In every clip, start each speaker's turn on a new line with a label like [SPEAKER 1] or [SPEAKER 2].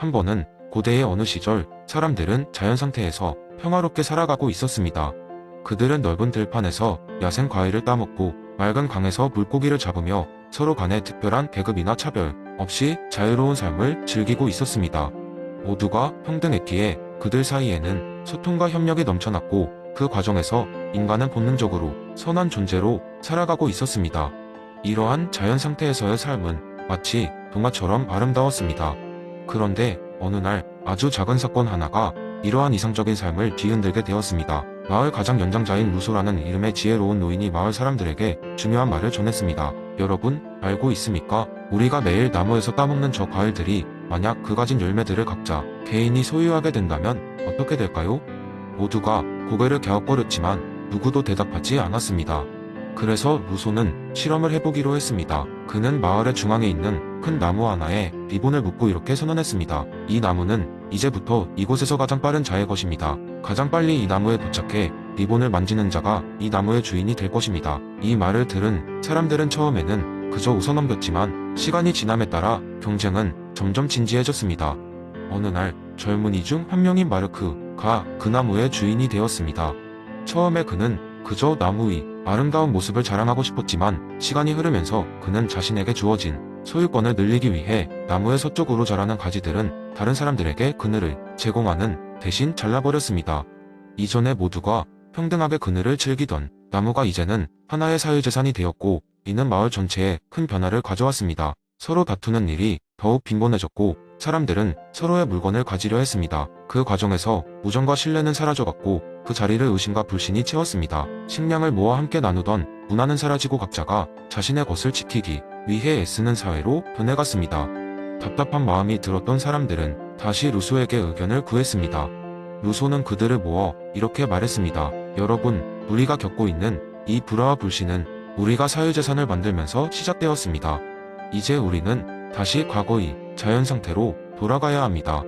[SPEAKER 1] 한 번은 고대의 어느 시절 사람들은 자연 상태에서 평화롭게 살아가고 있었습니다. 그들은 넓은 들판에서 야생 과일을 따먹고 맑은 강에서 물고기를 잡으며 서로 간에 특별한 계급이나 차별 없이 자유로운 삶을 즐기고 있었습니다. 모두가 평등했기에 그들 사이에는 소통과 협력이 넘쳐났고 그 과정에서 인간은 본능적으로 선한 존재로 살아가고 있었습니다. 이러한 자연 상태에서의 삶은 마치 동화처럼 아름다웠습니다. 그런데 어느 날 아주 작은 사건 하나가 이러한 이상적인 삶을 뒤흔들게 되었습니다. 마을 가장 연장자인 루소라는 이름의 지혜로운 노인이 마을 사람들에게 중요한 말을 전했습니다. 여러분, 알고 있습니까? 우리가 매일 나무에서 따먹는 저 과일들이 만약 그 가진 열매들을 각자 개인이 소유하게 된다면 어떻게 될까요? 모두가 고개를 갸웃거렸지만 누구도 대답하지 않았습니다. 그래서 루소는 실험을 해보기로 했습니다. 그는 마을의 중앙에 있는 큰 나무 하나에 리본을 묶고 이렇게 선언했습니다. 이 나무는 이제부터 이곳에서 가장 빠른 자의 것입니다. 가장 빨리 이 나무에 도착해 리본을 만지는 자가 이 나무의 주인이 될 것입니다. 이 말을 들은 사람들은 처음에는 그저 웃어넘겼지만 시간이 지남에 따라 경쟁은 점점 진지해졌습니다. 어느 날 젊은이 중 한 명인 마르크가 그 나무의 주인이 되었습니다. 처음에 그는 그저 나무 위 아름다운 모습을 자랑하고 싶었지만 시간이 흐르면서 그는 자신에게 주어진 소유권을 늘리기 위해 나무의 서쪽으로 자라는 가지들은 다른 사람들에게 그늘을 제공하는 대신 잘라버렸습니다. 이전에 모두가 평등하게 그늘을 즐기던 나무가 이제는 하나의 사유재산이 되었고 이는 마을 전체에 큰 변화를 가져왔습니다. 서로 다투는 일이 더욱 빈번해졌고 사람들은 서로의 물건을 가지려 했습니다. 그 과정에서 우정과 신뢰는 사라져갔고 그 자리를 의심과 불신이 채웠습니다. 식량을 모아 함께 나누던 문화는 사라지고 각자가 자신의 것을 지키기 위해 애쓰는 사회로 변해갔습니다. 답답한 마음이 들었던 사람들은 다시 루소에게 의견을 구했습니다. 루소는 그들을 모아 이렇게 말했습니다. 여러분, 우리가 겪고 있는 이 불화와 불신은 우리가 사유재산을 만들면서 시작되었습니다. 이제 우리는 다시 과거의 자연 상태로 돌아가야 합니다.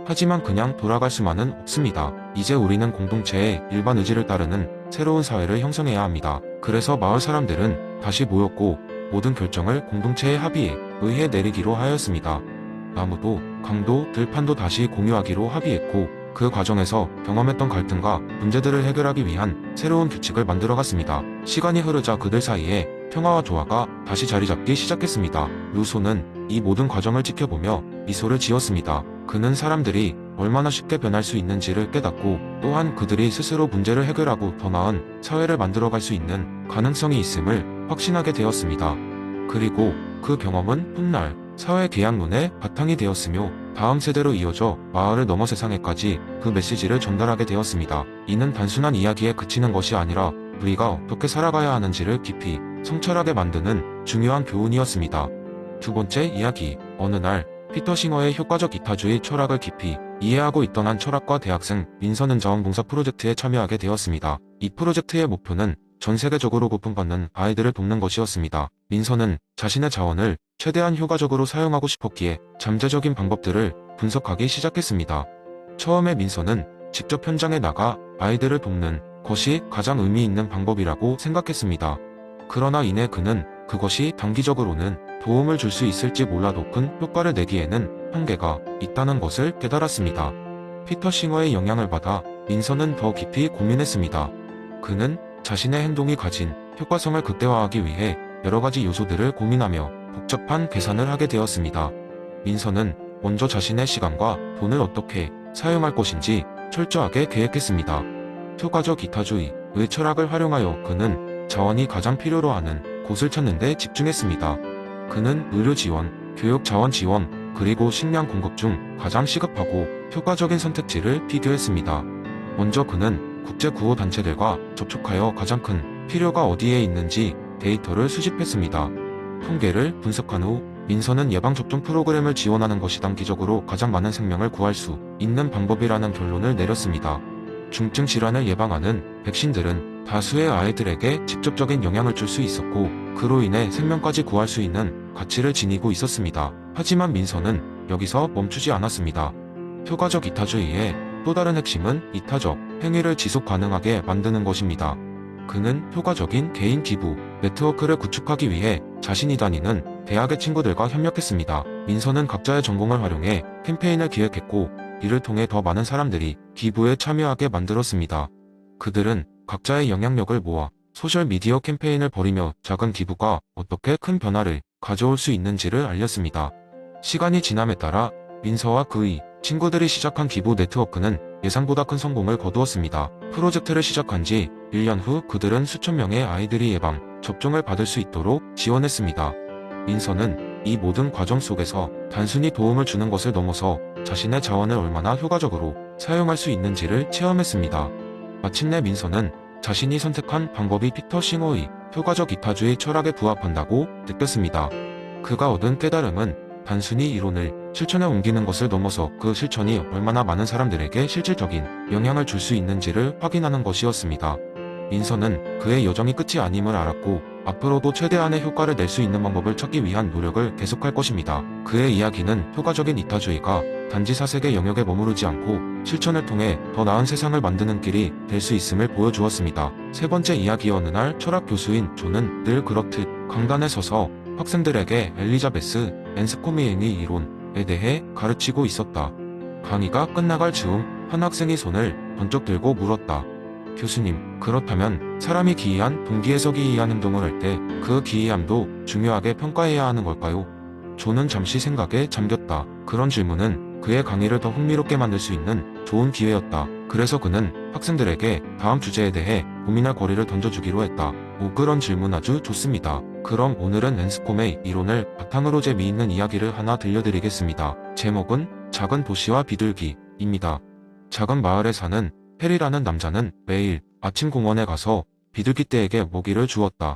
[SPEAKER 1] 하지만 그냥 돌아갈 수만은 없습니다. 이제 우리는 공동체의 일반 의지를 따르는 새로운 사회를 형성해야 합니다. 그래서 마을 사람들은 다시 모였고 모든 결정을 공동체의 합의에 의해 내리기로 하였습니다. 나무도 강도 들판도 다시 공유하기로 합의했고 그 과정에서 경험했던 갈등과 문제들을 해결하기 위한 새로운 규칙을 만들어갔습니다. 시간이 흐르자 그들 사이에 평화와 조화가 다시 자리 잡기 시작했습니다. 루소는 이 모든 과정을 지켜보며 미소를 지었습니다. 그는 사람들이 얼마나 쉽게 변할 수 있는지를 깨닫고 또한 그들이 스스로 문제를 해결하고 더 나은 사회를 만들어갈 수 있는 가능성이 있음을 확신하게 되었습니다. 그리고 그 경험은 훗날 사회 계약론의 바탕이 되었으며 다음 세대로 이어져 마을을 넘어 세상에까지 그 메시지를 전달하게 되었습니다. 이는 단순한 이야기에 그치는 것이 아니라 우리가 어떻게 살아가야 하는지를 깊이 성찰하게 만드는 중요한 교훈이었습니다. 두 번째 이야기. 어느 날 피터 싱어의 효과적 이타주의 철학을 깊이 이해하고 있던 한 철학과 대학생 민선은 자원봉사 프로젝트에 참여하게 되었습니다. 이 프로젝트의 목표는 전 세계적으로 고통받는 아이들을 돕는 것이었습니다. 민선은 자신의 자원을 최대한 효과적으로 사용하고 싶었기에 잠재적인 방법들을 분석하기 시작했습니다. 처음에 민선은 직접 현장에 나가 아이들을 돕는 것이 가장 의미 있는 방법이라고 생각했습니다. 그러나 이내 그는 그것이 단기적으로는 도움을 줄 수 있을지 몰라도 큰 효과를 내기에는 한계가 있다는 것을 깨달았습니다. 피터 싱어의 영향을 받아 민선은 더 깊이 고민했습니다. 그는 자신의 행동이 가진 효과성을 극대화하기 위해 여러 가지 요소들을 고민하며 복잡한 계산을 하게 되었습니다. 민선은 먼저 자신의 시간과 돈을 어떻게 사용할 것인지 철저하게 계획했습니다. 효과적 이타주의의 철학을 활용하여 그는 자원이 가장 필요로 하는 곳을 찾는 데 집중했습니다. 그는 의료 지원, 교육 자원 지원, 그리고 식량 공급 중 가장 시급하고 효과적인 선택지를 비교했습니다. 먼저 그는 국제 구호 단체들과 접촉하여 가장 큰 필요가 어디에 있는지 데이터를 수집했습니다. 통계를 분석한 후 민선은 예방접종 프로그램을 지원하는 것이 단기적으로 가장 많은 생명을 구할 수 있는 방법이라는 결론을 내렸습니다. 중증 질환을 예방하는 백신들은 다수의 아이들에게 직접적인 영향을 줄 수 있었고 그로 인해 생명까지 구할 수 있는 가치를 지니고 있었습니다. 하지만 민선은 여기서 멈추지 않았습니다. 효과적 이타주의의 또 다른 핵심은 이타적 행위를 지속 가능하게 만드는 것입니다. 그는 효과적인 개인 기부 네트워크를 구축하기 위해 자신이 다니는 대학의 친구들과 협력했습니다. 민서는 각자의 전공을 활용해 캠페인을 기획했고 이를 통해 더 많은 사람들이 기부에 참여하게 만들었습니다. 그들은 각자의 영향력을 모아 소셜미디어 캠페인을 벌이며 작은 기부가 어떻게 큰 변화를 가져올 수 있는지를 알렸습니다. 시간이 지남에 따라 민서와 그의 친구들이 시작한 기부 네트워크는 예상보다 큰 성공을 거두었습니다. 프로젝트를 시작한 지 1년 후 그들은 수천 명의 아이들이 예방 접종을 받을 수 있도록 지원했습니다. 민서는 이 모든 과정 속에서 단순히 도움을 주는 것을 넘어서 자신의 자원을 얼마나 효과적으로 사용할 수 있는지를 체험했습니다. 마침내 민서는 자신이 선택한 방법이 피터 싱어의 효과적 이타주의 철학에 부합한다고 느꼈습니다. 그가 얻은 깨달음은 단순히 이론을 실천에 옮기는 것을 넘어서 그 실천이 얼마나 많은 사람들에게 실질적인 영향을 줄 수 있는지를 확인하는 것이었습니다. 민서는 그의 여정이 끝이 아님을 알았고 앞으로도 최대한의 효과를 낼 수 있는 방법을 찾기 위한 노력을 계속할 것입니다. 그의 이야기는 효과적인 이타주의가 단지 사색의 영역에 머무르지 않고 실천을 통해 더 나은 세상을 만드는 길이 될 수 있음을 보여주었습니다. 세 번째 이야기. 어느 날 철학 교수인 존은 늘 그렇듯 강단에 서서 학생들에게 엘리자베스 앤스코미의 이론에 대해 가르치고 있었다. 강의가 끝나갈 즈음 한 학생이 손을 번쩍 들고 물었다. 교수님, 그렇다면 사람이 기이한 동기에서 기이한 행동을 할 때 그 기이함도 중요하게 평가해야 하는 걸까요? 존은 잠시 생각에 잠겼다. 그런 질문은 그의 강의를 더 흥미롭게 만들 수 있는 좋은 기회였다. 그래서 그는 학생들에게 다음 주제에 대해 고민할 거리를 던져주기로 했다. 그런 질문 아주 좋습니다. 그럼 오늘은 앤스콤의 이론을 바탕으로 재미있는 이야기를 하나 들려드리겠습니다. 제목은 작은 도시와 비둘기입니다. 작은 마을에 사는 해리라는 남자는 매일 아침 공원에 가서 비둘기 떼에게 먹이를 주었다.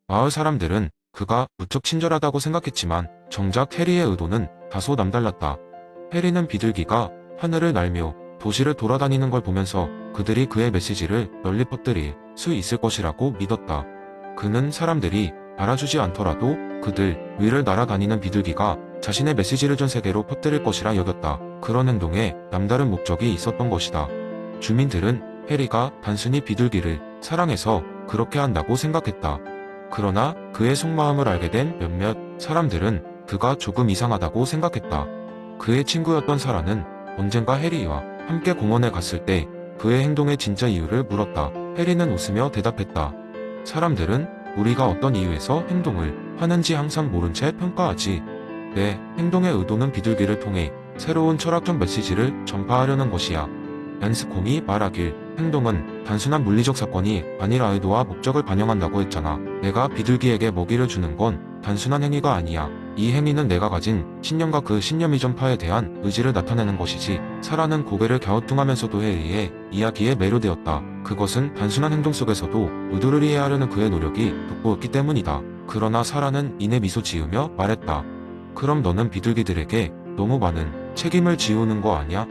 [SPEAKER 1] 마을 사람들은 그가 무척 친절하다고 생각했지만 정작 해리의 의도는 다소 남달랐다. 해리는 비둘기가 하늘을 날며 도시를 돌아다니는 걸 보면서 그들이 그의 메시지를 널리 퍼뜨릴 수 있을 것이라고 믿었다. 그는 사람들이 알아주지 않더라도 그들 위를 날아다니는 비둘기가 자신의 메시지를 전 세계로 퍼뜨릴 것이라 여겼다. 그런 행동에 남다른 목적이 있었던 것이다. 주민들은 해리가 단순히 비둘기를 사랑해서 그렇게 한다고 생각했다. 그러나 그의 속마음을 알게 된 몇몇 사람들은 그가 조금 이상하다고 생각했다. 그의 친구였던 사라는 언젠가 해리와 함께 공원에 갔을 때 그의 행동의 진짜 이유를 물었다. 해리는 웃으며 대답했다. 사람들은 우리가 어떤 이유에서 행동을 하는지 항상 모른 채 평가하지. 내 행동의 의도는 비둘기를 통해 새로운 철학적 메시지를 전파하려는 것이야. 앤스콤이 말하길 행동은 단순한 물리적 사건이 아니라 의도와 목적을 반영한다고 했잖아. 내가 비둘기에게 먹이를 주는 건 단순한 행위가 아니야. 이 행위는 내가 가진 신념과 그 신념 전파에 대한 의지를 나타내는 것이지. 사라는 고개를 갸우뚱하면서도 해리의 이야기에 매료되었다. 그것은 단순한 행동 속에서도 의도를 이해하려는 그의 노력이 돋보였기 때문이다. 그러나 사라는 이내 미소 지으며 말했다. 그럼 너는 비둘기들에게 너무 많은 책임을 지우는 거 아니야?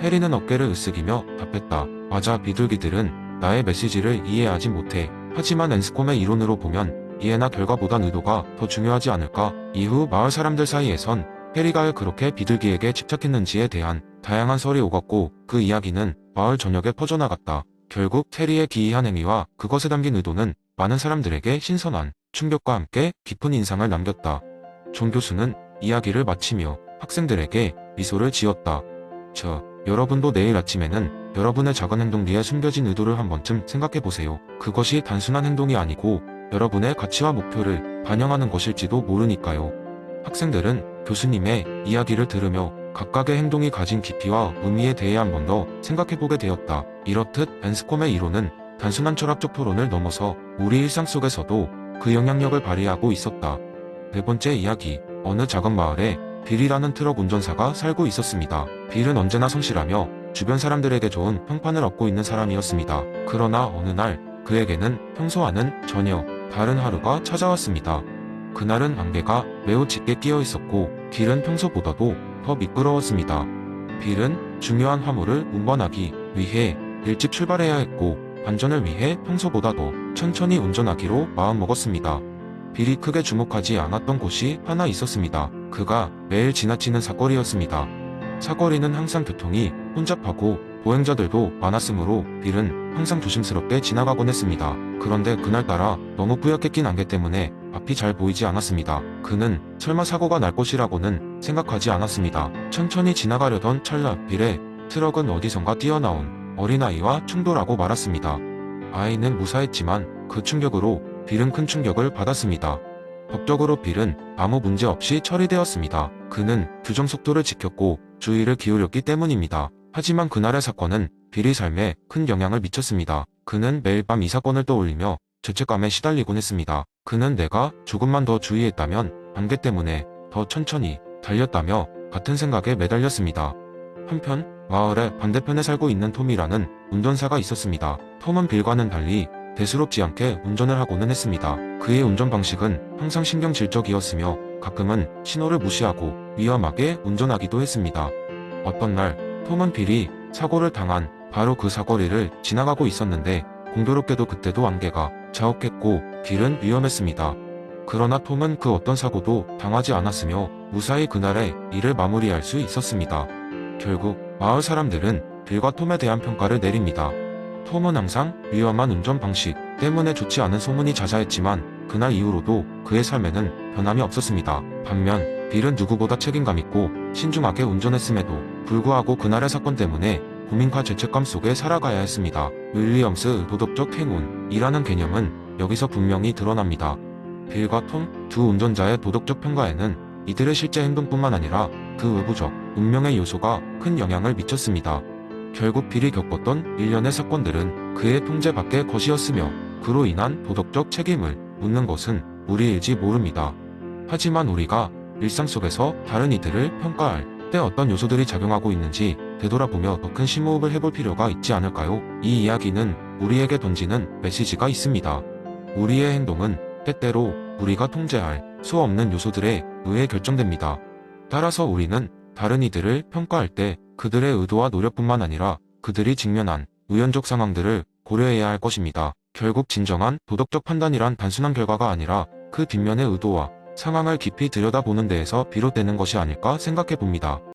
[SPEAKER 1] 해리는 어깨를 으쓱이며 답했다. 맞아, 비둘기들은 나의 메시지를 이해하지 못해. 하지만 앤스콤의 이론으로 보면 이해나 결과보단 의도가 더 중요하지 않을까? 이후 마을 사람들 사이에선 해리가 왜 그렇게 비둘기에게 집착했는지에 대한 다양한 설이 오갔고 그 이야기는 마을 전역에 퍼져나갔다. 결국 해리의 기이한 행위와 그것에 담긴 의도는 많은 사람들에게 신선한 충격과 함께 깊은 인상을 남겼다. 존 교수는 이야기를 마치며 학생들에게 미소를 지었다. 여러분도 내일 아침에는 여러분의 작은 행동 뒤에 숨겨진 의도를 한 번쯤 생각해 보세요. 그것이 단순한 행동이 아니고 여러분의 가치와 목표를 반영하는 것일지도 모르니까요. 학생들은 교수님의 이야기를 들으며 각각의 행동이 가진 깊이와 의미에 대해 한 번 더 생각해 보게 되었다. 이렇듯 앤스콤의 이론은 단순한 철학적 토론을 넘어서 우리 일상 속에서도 그 영향력을 발휘하고 있었다. 네 번째 이야기. 어느 작은 마을에 빌이라는 트럭 운전사가 살고 있었습니다. 빌은 언제나 성실하며 주변 사람들에게 좋은 평판을 얻고 있는 사람이었습니다. 그러나 어느 날 그에게는 평소와는 전혀 다른 하루가 찾아왔습니다. 그날은 안개가 매우 짙게 끼어 있었고 길은 평소보다도 더 미끄러웠습니다. 빌은 중요한 화물을 운반하기 위해 일찍 출발해야 했고 안전을 위해 평소보다 더 천천히 운전하기로 마음먹었습니다. 빌이 크게 주목하지 않았던 곳이 하나 있었습니다. 그가 매일 지나치는 사거리였습니다. 사거리는 항상 교통이 혼잡하고 보행자들도 많았으므로 빌은 항상 조심스럽게 지나가곤 했습니다. 그런데 그날따라 너무 뿌옇게 낀 안개 때문에 앞이 잘 보이지 않았습니다. 그는 설마 사고가 날 것이라고는 생각하지 않았습니다. 천천히 지나가려던 찰나 빌에 트럭은 어디선가 뛰어나온 어린아이와 충돌하고 말았습니다. 아이는 무사했지만 그 충격으로 빌은 큰 충격을 받았습니다. 법적으로 빌은 아무 문제 없이 처리되었습니다. 그는 규정 속도를 지켰고 주의를 기울였기 때문입니다. 하지만 그날의 사건은 빌의 삶에 큰 영향을 미쳤습니다. 그는 매일 밤 이 사건을 떠올리며 죄책감에 시달리곤 했습니다. 그는 내가 조금만 더 주의했다면 안개 때문에 더 천천히 달렸다며 같은 생각에 매달렸습니다. 한편 마을의 반대편에 살고 있는 톰이라는 운전사가 있었습니다. 톰은 빌과는 달리 대수롭지 않게 운전을 하고는 했습니다. 그의 운전 방식은 항상 신경질적이었으며 가끔은 신호를 무시하고 위험하게 운전하기도 했습니다. 어떤 날 톰은 빌이 사고를 당한 바로 그 사거리를 지나가고 있었는데 공교롭게도 그때도 안개가 자욱했고 길은 위험했습니다. 그러나 톰은 그 어떤 사고도 당하지 않았으며 무사히 그날의 일을 마무리할 수 있었습니다. 결국 마을 사람들은 빌과 톰에 대한 평가를 내립니다. 톰은 항상 위험한 운전 방식 때문에 좋지 않은 소문이 자자했지만 그날 이후로도 그의 삶에는 변함이 없었습니다. 반면 빌은 누구보다 책임감 있고 신중하게 운전했음에도 불구하고 그날의 사건 때문에 고민과 죄책감 속에 살아가야 했습니다. 윌리엄스 도덕적 행운이라는 개념은 여기서 분명히 드러납니다. 빌과 톰 두 운전자의 도덕적 평가에는 이들의 실제 행동뿐만 아니라 그 외부적 운명의 요소가 큰 영향을 미쳤습니다. 결국 빌이 겪었던 일련의 사건들은 그의 통제 밖의 것이었으며 그로 인한 도덕적 책임을 묻는 것은 우리일지 모릅니다. 하지만 우리가 일상 속에서 다른 이들을 평가할 때 어떤 요소들이 작용하고 있는지 되돌아보며 더 큰 심호흡을 해볼 필요가 있지 않을까요? 이 이야기는 우리에게 던지는 메시지가 있습니다. 우리의 행동은 때때로 우리가 통제할 수 없는 요소들에 의해 결정됩니다. 따라서 우리는 다른 이들을 평가할 때 그들의 의도와 노력뿐만 아니라 그들이 직면한 우연적 상황들을 고려해야 할 것입니다. 결국 진정한 도덕적 판단이란 단순한 결과가 아니라 그 뒷면의 의도와 상황을 깊이 들여다보는 데에서 비롯되는 것이 아닐까 생각해 봅니다.